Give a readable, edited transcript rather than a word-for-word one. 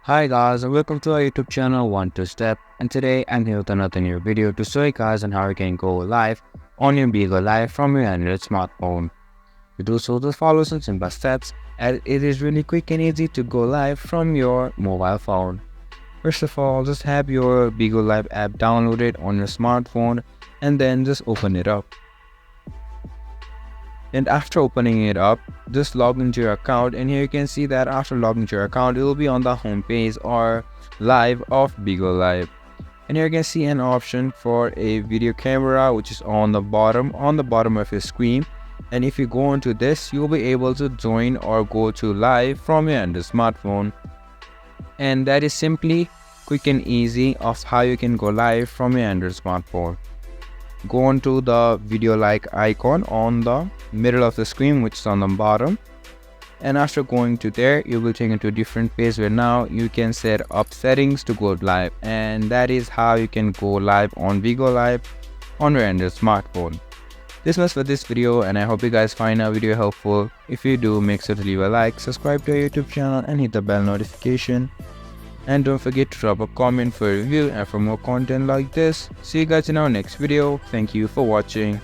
Hi guys and welcome to our YouTube channel One Two Step, and today I'm here with another new video to show you guys on how you can go live on your Bigo Live from your Android smartphone. To do so, just follow some simple steps as it is really quick and easy to go live from your mobile phone. First of all, just have your Bigo Live app downloaded on your smartphone and then just open it up. And after opening it up, just log into your account, and here you can see that after logging into your account, it will be on the home page or live of Bigo Live. And here you can see an option for a video camera which is on the bottom of your screen. And if you go into this, you'll be able to join or go to live from your Android smartphone. And that is simply quick and easy of how you can go live from your Android smartphone. Go on to the video like icon on the middle of the screen, which is on the bottom, and after going to there, you will take into a different page where now you can set up settings to go live, and that is how you can go live on Bigo Live on your Android smartphone. This was for this video, and I hope you guys find our video helpful. If you do, make sure to leave a like, subscribe to our YouTube channel and hit the bell notification. And don't forget to drop a comment for a review and for more content like this. See you guys in our next video. Thank you for watching.